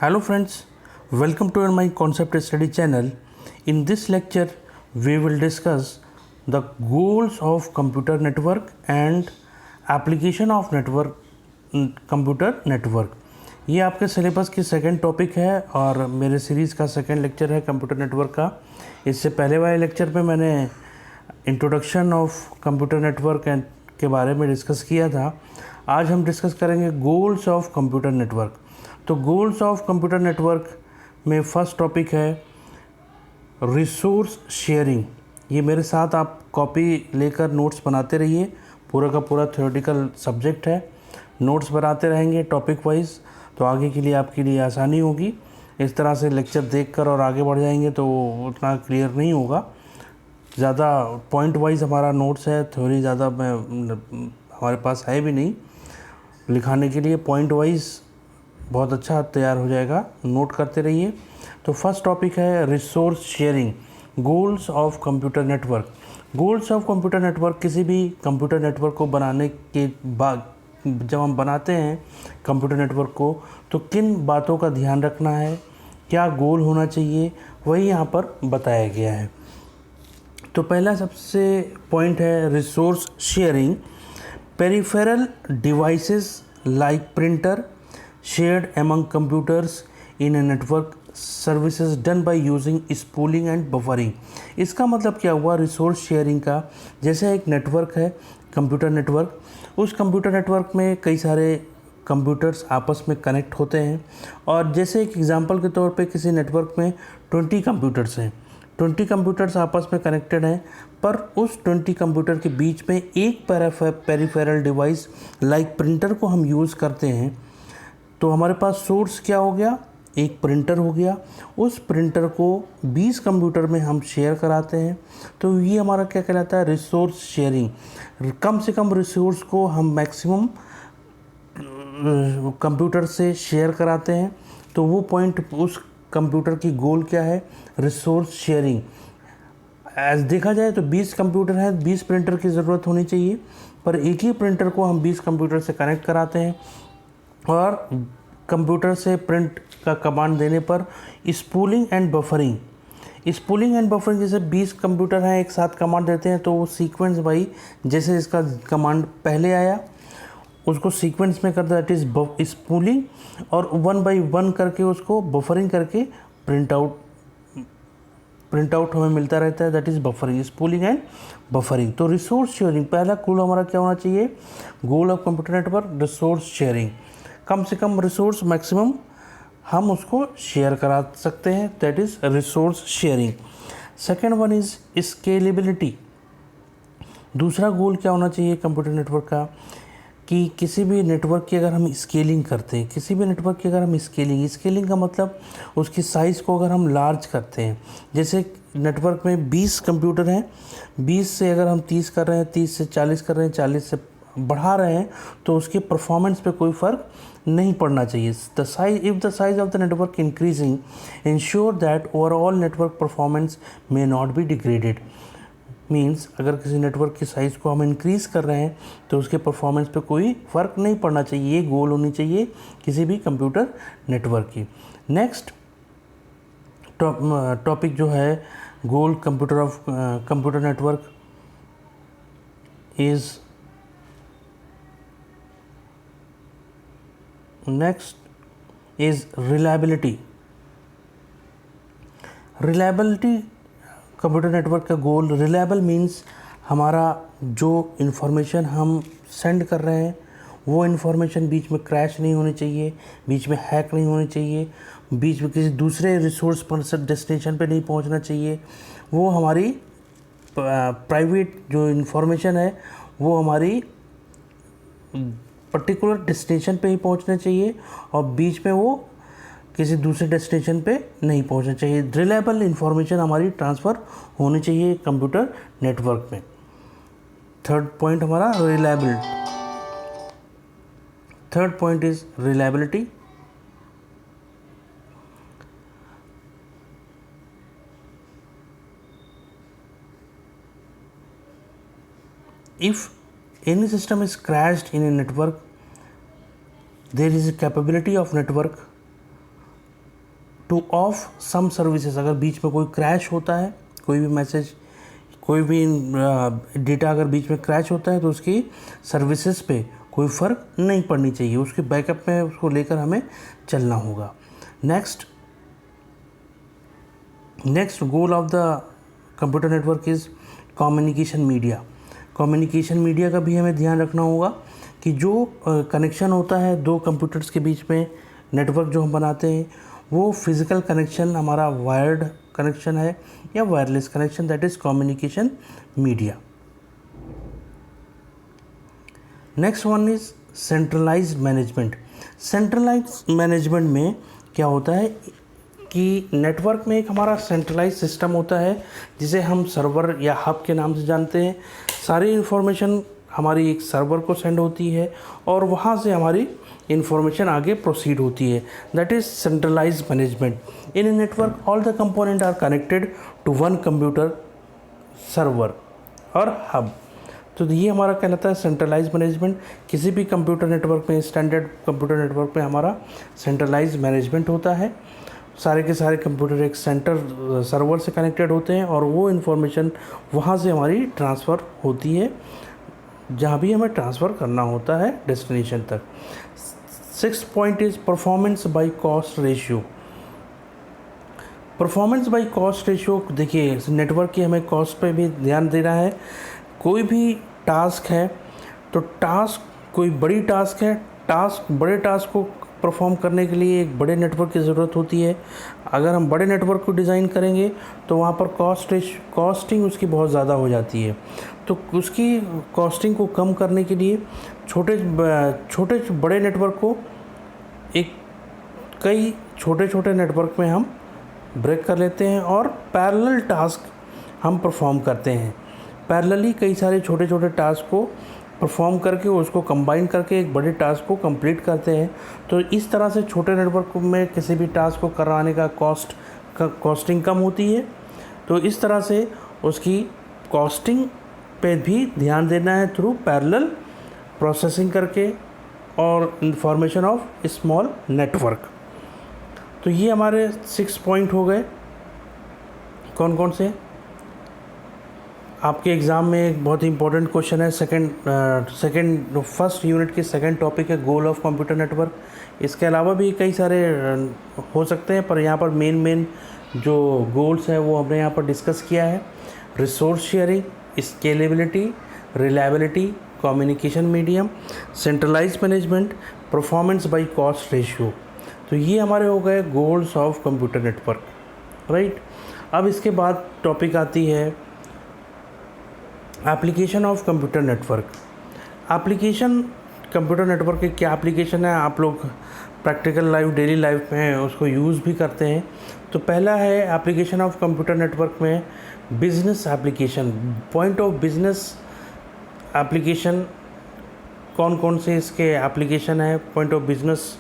Hello friends, welcome to my concept study channel. In this lecture, we will discuss the goals of computer network and application of network computer network. ये आपके syllabus की second topic है और मेरे series का second lecture है computer network का। इससे पहले वाले लेक्चर में मैंने इंट्रोडक्शन ऑफ कंप्यूटर नेटवर्क के बारे में डिस्कस किया था। आज हम डिस्कस करेंगे गोल्स ऑफ कंप्यूटर नेटवर्क। तो गोल्स ऑफ कंप्यूटर नेटवर्क में फर्स्ट टॉपिक है रिसोर्स शेयरिंग। ये मेरे साथ आप कॉपी लेकर नोट्स बनाते रहिए, पूरा का पूरा थ्योरेटिकल सब्जेक्ट है, नोट्स बनाते रहेंगे टॉपिक वाइज, तो आगे के लिए आपके लिए आसानी होगी। इस तरह से लेक्चर देखकर और आगे बढ़ जाएंगे तो उतना क्लियर नहीं होगा। ज़्यादा पॉइंट वाइज हमारा नोट्स है, थ्योरी ज़्यादा हमारे पास है भी नहीं लिखाने के लिए। पॉइंट वाइज बहुत अच्छा तैयार हो जाएगा, नोट करते रहिए। तो फर्स्ट टॉपिक है resource sharing, goals of computer network. Goals of computer network, किसी भी कंप्यूटर नेटवर्क को बनाने के बाद जब हम बनाते हैं कंप्यूटर नेटवर्क को, तो किन बातों का ध्यान रखना है, क्या गोल होना चाहिए, वही यहाँ पर बताया गया है। तो पहला सबसे पॉइंट है resource sharing. Peripheral devices like printer shared among computers in a network services done by using spooling and buffering। इसका मतलब क्या हुआ रिसोर्स शेयरिंग का? जैसे एक नेटवर्क है कंप्यूटर नेटवर्क, उस कंप्यूटर नेटवर्क में कई सारे कंप्यूटर्स आपस में कनेक्ट होते हैं, और जैसे एक एग्जांपल के तौर पे किसी नेटवर्क में 20 कंप्यूटर्स हैं, 20 कंप्यूटर्स आपस में कनेक्टेड हैं, पर उस 20 कंप्यूटर के बीच में एक पेरिफेरल डिवाइस लाइक प्रिंटर को हम यूज़ करते हैं। तो हमारे पास सोर्स क्या हो गया? एक प्रिंटर हो गया। उस प्रिंटर को 20 कंप्यूटर में हम शेयर कराते हैं, तो ये हमारा क्या कहलाता है? Resource sharing. कम से कम रिसोर्स को हम मैक्सिमम कंप्यूटर से शेयर कराते हैं। तो वो पॉइंट, उस कंप्यूटर की गोल क्या है? Resource sharing. एज देखा जाए तो 20 कंप्यूटर हैं, 20 प्रिंटर की ज़रूरत होनी चाहिए, पर एक ही प्रिंटर को हम 20 कंप्यूटर से कनेक्ट कराते हैं, और कंप्यूटर से प्रिंट का कमांड देने पर spooling and buffering. Spooling and buffering, जैसे 20 कंप्यूटर हैं एक साथ कमांड देते हैं, तो वो सीक्वेंस बाई, जैसे इसका कमांड पहले आया उसको सीक्वेंस में करता है, दैट इज़ स्पूलिंग, और 1 बाई 1 करके उसको बफरिंग करके प्रिंट आउट हमें मिलता रहता है, that is buffering, spooling and buffering. तो रिसोर्स शेयरिंग, पहला गोल हमारा क्या होना चाहिए? Goal of computer network resource sharing. कम से कम रिसोर्स मैक्सिमम हम उसको शेयर करा सकते हैं, that is resource sharing. Second one is scalability. दूसरा गोल क्या होना चाहिए कंप्यूटर नेटवर्क का? कि किसी भी नेटवर्क की अगर हम स्केलिंग करते हैं, किसी भी नेटवर्क की अगर हम स्केलिंग का मतलब उसकी साइज़ को अगर हम लार्ज करते हैं, जैसे नेटवर्क में 20 कंप्यूटर हैं, 20 से अगर हम 30 कर रहे हैं, 30 से 40 कर रहे हैं, 40 से बढ़ा रहे हैं, तो उसके परफॉर्मेंस पे कोई फ़र्क नहीं पड़ना चाहिए। If the size of the network increasing, ensure that overall network performance may not be degraded. Means अगर किसी नेटवर्क की साइज़ को हम इंक्रीज़ कर रहे हैं तो उसके परफॉर्मेंस पे कोई फ़र्क नहीं पड़ना चाहिए। ये गोल होनी चाहिए किसी भी कंप्यूटर नेटवर्क की। नेक्स्ट टॉपिक जो है goal computer network is, next is reliability. Reliability computer network का गोल। रिलायबल मीन्स हमारा जो इन्फॉर्मेशन हम सेंड कर रहे हैं वो इन्फॉर्मेशन बीच में क्रैश नहीं होनी चाहिए, बीच में हैक नहीं होनी चाहिए, बीच में किसी दूसरे रिसोर्स पर डेस्टिनेशन पे नहीं पहुंचना चाहिए। वो हमारी प्राइवेट जो इन्फॉर्मेशन है वो हमारी पर्टिकुलर डेस्टिनेशन पे ही पहुंचना चाहिए, और बीच में वो किसी दूसरे डेस्टिनेशन पे नहीं पहुंचना चाहिए। रिलायबल इन्फॉर्मेशन हमारी ट्रांसफ़र होनी चाहिए कंप्यूटर नेटवर्क में। थर्ड पॉइंट हमारा reliability. Third point is reliability. If any system is crashed in a network, there is a capability of network to offer some services. अगर बीच में कोई क्रैश होता है, कोई भी मैसेज, कोई भी डेटा अगर बीच में क्रैश होता है तो उसकी सर्विसेज पे कोई फ़र्क नहीं पड़नी चाहिए, उसके बैकअप में उसको लेकर हमें चलना होगा। Next goal of the computer network is communication media. Communication media का भी हमें ध्यान रखना होगा कि जो कनेक्शन होता है दो कंप्यूटर्स के बीच में, नेटवर्क जो हम बनाते हैं, वो फिज़िकल कनेक्शन हमारा वायर्ड कनेक्शन है या wireless connection, that is communication media. Next one is centralised management. Centralised management में क्या होता है कि नेटवर्क में एक हमारा सेंट्रलाइज सिस्टम होता है जिसे हम सर्वर या हब के नाम से जानते हैं। सारी इन्फॉर्मेशन हमारी एक सर्वर को सेंड होती है और वहाँ से हमारी इन्फॉर्मेशन आगे प्रोसीड होती है, that is centralised management. In a network all the component are connected to one computer, server और हब। तो ये हमारा कहलाता है सेंट्रलाइज मैनेजमेंट। किसी भी कंप्यूटर नेटवर्क में, स्टैंडर्ड कंप्यूटर नेटवर्क में हमारा सेंट्रलाइज मैनेजमेंट होता है। सारे के सारे कंप्यूटर एक सर्वर से कनेक्टेड होते हैं और वो इन्फॉर्मेशन वहाँ से हमारी ट्रांसफ़र होती है जहाँ भी हमें ट्रांसफ़र करना होता है डेस्टिनेशन तक। 6th point is performance by cost ratio. Performance by cost ratio, देखिए नेटवर्क की हमें कॉस्ट पे भी ध्यान देना है। कोई भी टास्क है तो कोई बड़ी टास्क है, बड़े टास्क को परफॉर्म करने के लिए एक बड़े नेटवर्क की ज़रूरत होती है। अगर हम बड़े नेटवर्क को डिज़ाइन करेंगे तो वहाँ पर कॉस्टिंग उसकी बहुत ज़्यादा हो जाती है। तो उसकी कॉस्टिंग को कम करने के लिए छोटे बड़े नेटवर्क को कई छोटे नेटवर्क में हम ब्रेक कर लेते हैं और पैरेलल टास्क हम परफॉर्म करते हैं। पैरेलली कई सारे छोटे टास्क को परफॉर्म करके उसको कंबाइन करके एक बड़े टास्क को कंप्लीट करते हैं। तो इस तरह से छोटे नेटवर्क में किसी भी टास्क को कराने का कॉस्टिंग कम होती है। तो इस तरह से उसकी कॉस्टिंग पे भी ध्यान देना है थ्रू पैरेलल प्रोसेसिंग करके और इंफॉर्मेशन ऑफ स्मॉल नेटवर्क। तो ये हमारे 6 पॉइंट हो गए। कौन कौन से? आपके एग्ज़ाम में एक बहुत ही इंपॉर्टेंट क्वेश्चन है, फर्स्ट यूनिट की सेकंड टॉपिक है गोल ऑफ कंप्यूटर नेटवर्क। इसके अलावा भी कई सारे हो सकते हैं, पर यहाँ पर मेन जो गोल्स हैं वो हमने यहाँ पर डिस्कस किया है। Resource sharing, scalability, reliability, communication medium, centralise management, performance by cost ratio. तो ये हमारे हो गए goals of computer network, right. अब इसके बाद टॉपिक आती है application of computer network. Application computer network के क्या एप्लीकेशन है, आप लोग प्रैक्टिकल लाइफ, डेली लाइफ में उसको यूज़ भी करते हैं। तो पहला है एप्लीकेशन ऑफ कंप्यूटर नेटवर्क में business application. Point of business application कौन कौन से इसके एप्लीकेशन है? Point of business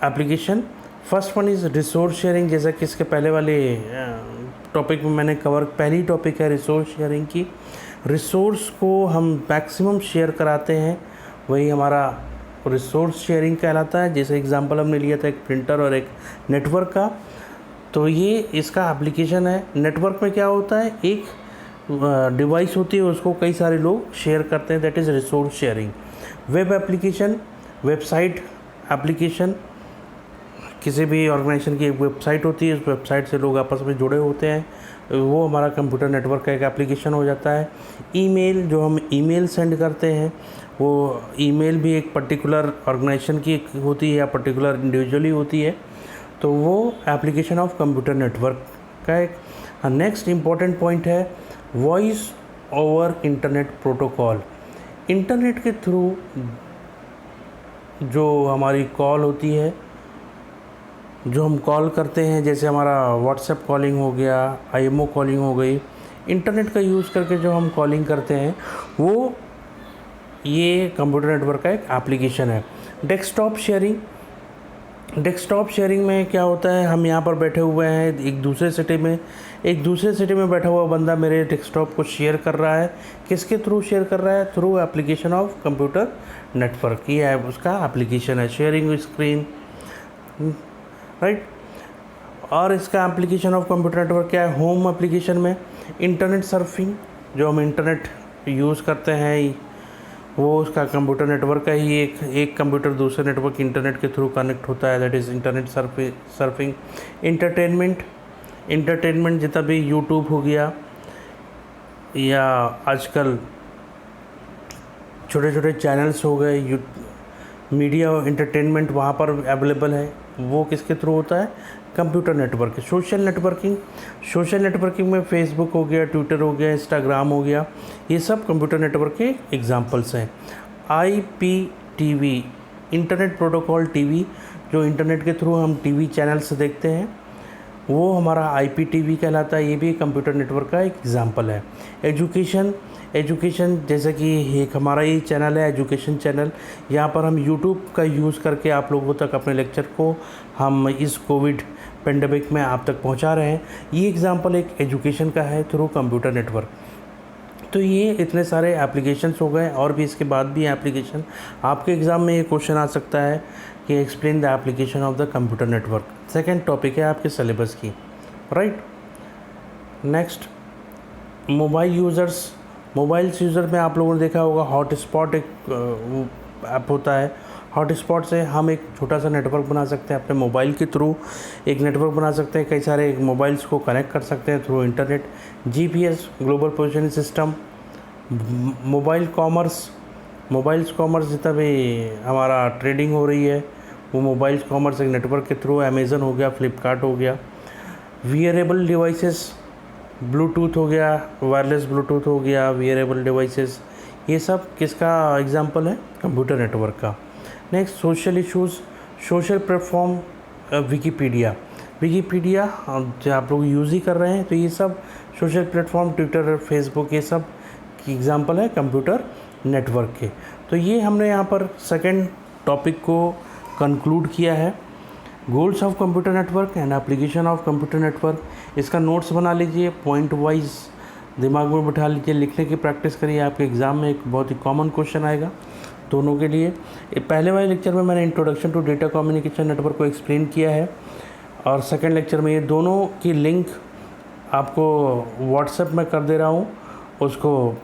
application, first one is resource sharing, जैसा कि इसके पहले वाले टॉपिक में मैंने कवर, पहली टॉपिक है रिसोर्स शेयरिंग की। रिसोर्स को हम मैक्सिमम शेयर कराते हैं, वही हमारा रिसोर्स शेयरिंग कहलाता है। जैसे एग्जांपल हमने लिया था एक प्रिंटर और एक नेटवर्क का, तो ये इसका एप्लीकेशन है। नेटवर्क में क्या होता है, एक डिवाइस होती है, उसको कई सारे लोग शेयर करते हैं, that is resource sharing. Web application, website application, किसी भी ऑर्गेनाइजेशन की एक वेबसाइट होती है, उस वेबसाइट से लोग आपस में जुड़े होते हैं, वो हमारा कंप्यूटर नेटवर्क का एक एप्लीकेशन हो जाता है। ईमेल, जो हम ईमेल सेंड करते हैं, वो ईमेल भी एक पर्टिकुलर ऑर्गेनाइजेशन की होती है या पर्टिकुलर इंडिविजुअली होती है, तो वो एप्लीकेशन ऑफ कंप्यूटर नेटवर्क का एक। नेक्स्ट इम्पॉर्टेंट पॉइंट है voice over internet protocol. Internet के थ्रू जो हमारी कॉल होती है, जो हम कॉल करते हैं, जैसे हमारा व्हाट्सएप कॉलिंग हो गया, आईएमओ कॉलिंग हो गई, इंटरनेट का यूज़ करके जो हम कॉलिंग करते हैं, वो ये कंप्यूटर नेटवर्क का एक एप्लीकेशन है। डेस्कटॉप शेयरिंग, डेस्कटॉप शेयरिंग में क्या होता है, हम यहाँ पर बैठे हुए हैं एक दूसरे सिटी में बैठा हुआ बंदा मेरे डेस्कटॉप को शेयर कर रहा है। किसके थ्रू शेयर कर रहा है? Through application of computer network. ये है उसका एप्लीकेशन है, शेयरिंग स्क्रीन, राइट। और इसका एप्लीकेशन ऑफ कंप्यूटर नेटवर्क क्या है? होम एप्लीकेशन में इंटरनेट सर्फिंग, जो हम इंटरनेट यूज़ करते हैं वो उसका कंप्यूटर नेटवर्क का ही एक कंप्यूटर दूसरे नेटवर्क इंटरनेट के थ्रू कनेक्ट होता है, that is internet surfing. Entertainment जितना भी यूट्यूब हो गया या आजकल छोटे छोटे चैनल्स हो गए, मीडिया और इंटरटेनमेंट वहाँ पर अवेलेबल है, वो किसके थ्रू होता है? Computer network. सोशल नेटवर्किंग में फेसबुक हो गया, ट्विटर हो गया, इंस्टाग्राम हो गया, ये सब कंप्यूटर नेटवर्क के एग्जांपल्स हैं। IPTV, इंटरनेट प्रोटोकॉल टीवी, जो इंटरनेट के थ्रू हम टीवी चैनल्स देखते हैं वो हमारा IPTV कहलाता है, ये भी कंप्यूटर नेटवर्क का एक एग्जांपल है। एजुकेशन जैसे कि एक हमारा ये चैनल है एजुकेशन चैनल, यहाँ पर हम यूट्यूब का यूज़ करके आप लोगों तक अपने लेक्चर को हम इस कोविड पेंडेमिक में आप तक पहुँचा रहे हैं। ये एग्जांपल एक एजुकेशन का है थ्रू कंप्यूटर नेटवर्क। तो ये इतने सारे एप्लीकेशंस हो गए, और भी इसके बाद भी एप्लीकेशन। आपके एग्ज़ाम में ये क्वेश्चन आ सकता है कि explain the application of the computer network. Second topic है आपके सिलेबस की, राइट। नेक्स्ट, मोबाइल यूज़र में आप लोगों ने देखा होगा हॉटस्पॉट एक ऐप होता है। हॉटस्पॉट से हम एक छोटा सा नेटवर्क बना सकते हैं, अपने मोबाइल के थ्रू एक नेटवर्क बना सकते हैं, कई सारे मोबाइल्स को कनेक्ट कर सकते हैं through internet. GPS, global positioning system, mobiles commerce जितना भी हमारा ट्रेडिंग हो रही है वो मोबाइल्स कॉमर्स एक नेटवर्क के थ्रू, अमेज़न हो गया, फ्लिपकार्ट हो गया। वियरेबल डिवाइसेस, ब्लूटूथ हो गया, वायरलेस ब्लूटूथ हो गया, वियरेबल डिवाइसेस, ये सब किसका एग्जांपल है? कंप्यूटर नेटवर्क का। नेक्स्ट, सोशल प्लेटफॉर्म, विकीपीडिया जो आप लोग यूज़ ही कर रहे हैं, तो ये सब सोशल प्लेटफॉर्म, ट्विटर, फेसबुक, ये सब की एग्जांपल है कंप्यूटर नेटवर्क के। तो ये हमने यहाँ पर सेकेंड टॉपिक को कंक्लूड किया है, goals of computer network and application of computer network. इसका नोट्स बना लीजिए, पॉइंट वाइज दिमाग में बिठा लीजिए, लिखने की प्रैक्टिस करिए, आपके एग्ज़ाम में एक बहुत ही कॉमन क्वेश्चन आएगा दोनों के लिए। पहले वाले लेक्चर में मैंने introduction to data communication network को एक्सप्लेन किया है, और सेकंड लेक्चर में ये दोनों की लिंक आपको व्हाट्सएप में कर दे रहा हूँ, उसको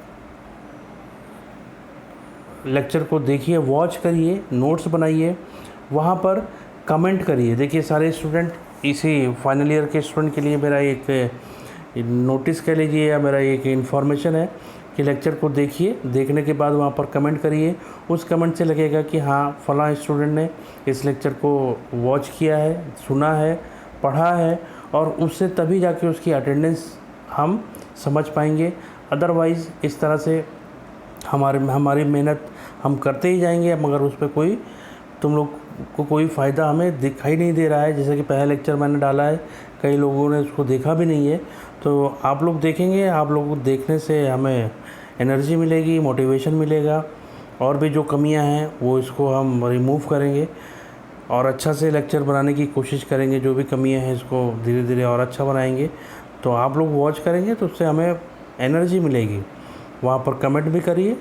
लेक्चर को देखिए, वॉच करिए, नोट्स बनाइए, वहाँ पर कमेंट करिए। देखिए सारे स्टूडेंट, इसी फाइनल ईयर के स्टूडेंट के लिए मेरा एक नोटिस कह लीजिए या मेरा एक इन्फॉर्मेशन है कि लेक्चर को देखिए, देखने के बाद वहाँ पर कमेंट करिए। उस कमेंट से लगेगा कि हाँ फलां स्टूडेंट ने इस लेक्चर को वॉच किया है, सुना है, पढ़ा है, और उससे तभी जाके उसकी अटेंडेंस हम समझ पाएंगे। अदरवाइज़ इस तरह से हमारी मेहनत हम करते ही जाएंगे, मगर उस पर तुम लोग को कोई फ़ायदा हमें दिखाई नहीं दे रहा है। जैसे कि पहला लेक्चर मैंने डाला है, कई लोगों ने उसको देखा भी नहीं है, तो आप लोग देखेंगे, आप लोगों को देखने से हमें एनर्जी मिलेगी, मोटिवेशन मिलेगा, और भी जो कमियां हैं वो इसको हम रिमूव करेंगे और अच्छा से लेक्चर बनाने की कोशिश करेंगे। जो भी कमियां हैं इसको धीरे धीरे और अच्छा बनाएंगे। तो आप लोग वॉच करेंगे तो उससे हमें एनर्जी मिलेगी। वहाँ पर कमेंट भी करिए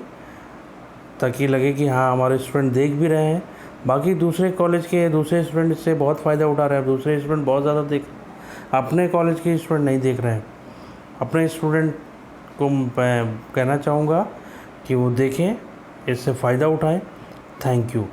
ताकि लगे कि हाँ हमारे स्टूडेंट देख भी रहे हैं। बाकी दूसरे कॉलेज के दूसरे स्टूडेंट इससे बहुत फ़ायदा उठा रहे हैं, दूसरे स्टूडेंट बहुत ज़्यादा अपने कॉलेज के स्टूडेंट नहीं देख रहे हैं। अपने स्टूडेंट को मैं कहना चाहूँगा कि वो देखें, इससे फ़ायदा उठाएं। Thank you.